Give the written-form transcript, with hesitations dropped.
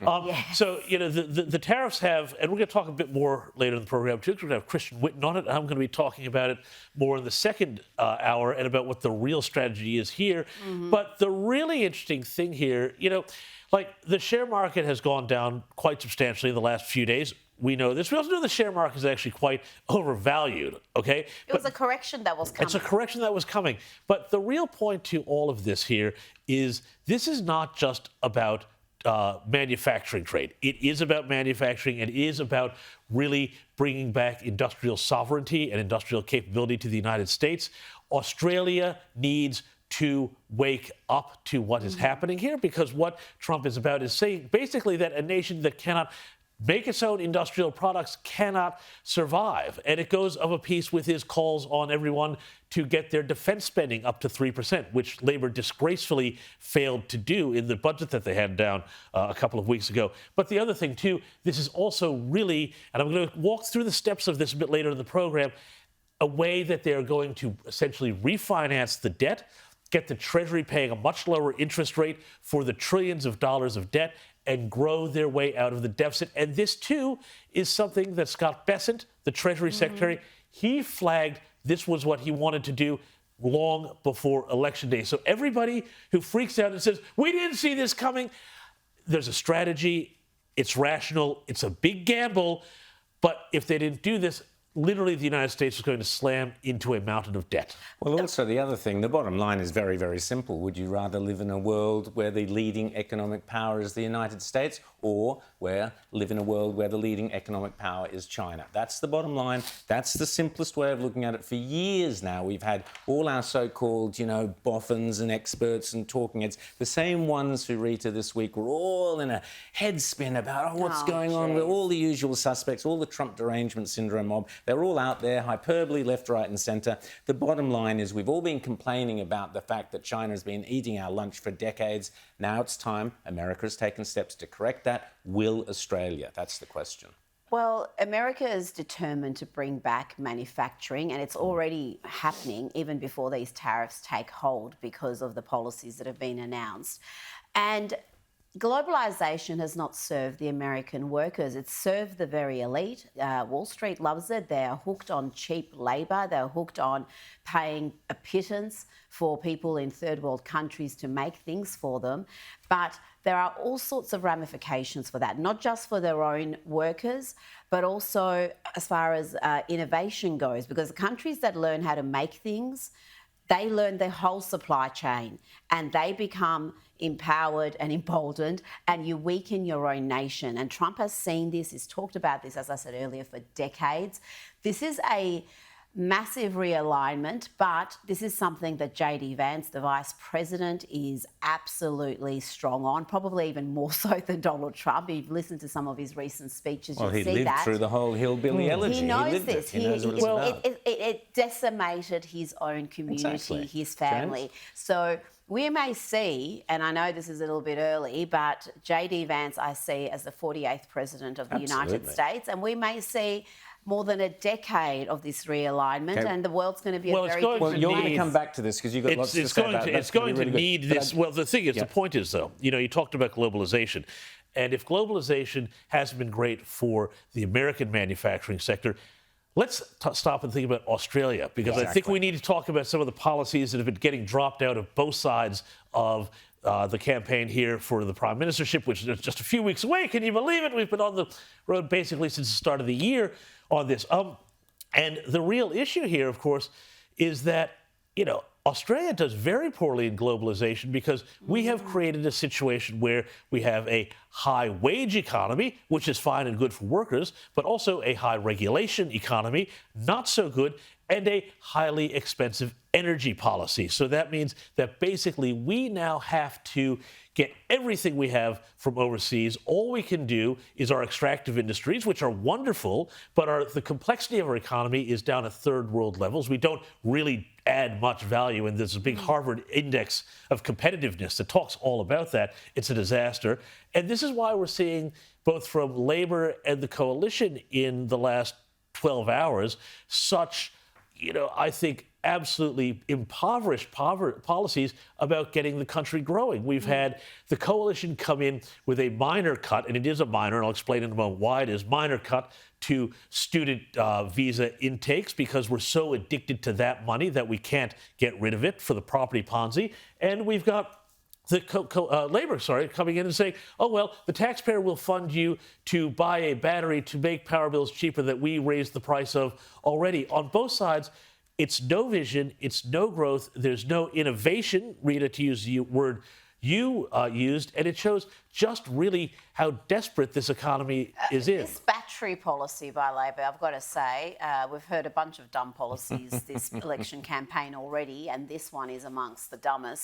Yes. So, the tariffs have, and we're going to talk a bit more later in the program, too, because we're going to have Christian Witten on it. I'm going to be talking about it more in the second hour and about what the real strategy is here. But the really interesting thing here, like the share market has gone down quite substantially in the last few days. We know this. We also know the share market is actually quite overvalued, okay? It was a correction that was coming. It's a correction that was coming. But the real point to all of this here is this is not just about manufacturing trade. It is about manufacturing, and it is about really bringing back industrial sovereignty and industrial capability to the United States. Australia needs to wake up to what is happening here, because what Trump is about is saying basically that a nation that cannot make its own industrial products cannot survive. And it goes of a piece with his calls on everyone to get their defense spending up to 3%, which Labor disgracefully failed to do in the budget that they had down a couple of weeks ago. But the other thing, too, this is also really, and I'm going to walk through the steps of this a bit later in the program, a way that they are going to essentially refinance the debt, get the Treasury paying a much lower interest rate for the trillions of dollars of debt, and grow their way out of the deficit. And this, too, is something that Scott Bessent, the Treasury Secretary, he flagged this was what he wanted to do long before Election Day. So everybody who freaks out and says, we didn't see this coming, there's a strategy, it's rational, it's a big gamble, but if they didn't do this, literally the United States is going to slam into a mountain of debt. Well, also the other thing, the bottom line is very, very simple. Would you rather live in a world where the leading economic power is the United States, or live in a world where the leading economic power is China? That's the bottom line. That's the simplest way of looking at it. For years now, we've had all our so-called, boffins and experts and talking heads, the same ones who, Rita, this week were all in a head spin about what's going on with all the usual suspects, all the Trump derangement syndrome mob. They're all out there, hyperbole left, right and centre. The bottom line is we've all been complaining about the fact that China has been eating our lunch for decades. Now it's time. America has taken steps to correct that. Will Australia? That's the question. Well, America is determined to bring back manufacturing, and it's already happening even before these tariffs take hold because of the policies that have been announced. And globalisation has not served the American workers. It's served the very elite. Wall Street loves it. They're hooked on cheap labour. They're hooked on paying a pittance for people in third world countries to make things for them. But there are all sorts of ramifications for that, not just for their own workers, but also as far as innovation goes, because the countries that learn how to make things, they learn their whole supply chain and they become empowered and emboldened, and you weaken your own nation. And Trump has seen this, he's talked about this, as I said earlier, for decades. This is a massive realignment, but this is something that JD Vance, the Vice President, is absolutely strong on, probably even more so than Donald Trump. If you've listened to some of his recent speeches, well, you see that. He lived through the whole hillbilly elegy. He knows this. He knows what it's about. It decimated his own community, his family. James? So we may see, and I know this is a little bit early, but JD Vance I see as the 48th President of the United States, and we may see more than a decade of this realignment, and the world's going to be a very different place. You're going to come back to this because you've got lots to say about it. It's going to need this. Well, the thing is, the point is, though, you talked about globalization. And if globalization hasn't been great for the American manufacturing sector, let's stop and think about Australia, because I think we need to talk about some of the policies that have been getting dropped out of both sides of the campaign here for the prime ministership, which is just a few weeks away. Can you believe it? We've been on the road basically since the start of the year on this. And the real issue here, of course, is that, Australia does very poorly in globalization because we have created a situation where we have a high wage economy, which is fine and good for workers, but also a high regulation economy, not so good, and a highly expensive energy policy. So that means that basically we now have to get everything we have from overseas. All we can do is our extractive industries, which are wonderful, but the complexity of our economy is down at third world levels. We don't really add much value, and there's a big Harvard index of competitiveness that talks all about that. It's a disaster. And this is why we're seeing, both from Labor and the coalition in the last 12 hours, such, I think, absolutely impoverished policies about getting the country growing. We've had the coalition come in with a minor cut, and it is a minor, and I'll explain in a moment why it is minor cut to student visa intakes, because we're so addicted to that money that we can't get rid of it for the property Ponzi. And we've got the labor, coming in and saying, oh, well, the taxpayer will fund you to buy a battery to make power bills cheaper that we raised the price of already. On both sides, it's no vision, it's no growth, there's no innovation, Rita, to use the word you used, and it shows just really how desperate this economy is in. This battery policy by Labor, I've got to say, we've heard a bunch of dumb policies this election campaign already, and this one is amongst the dumbest.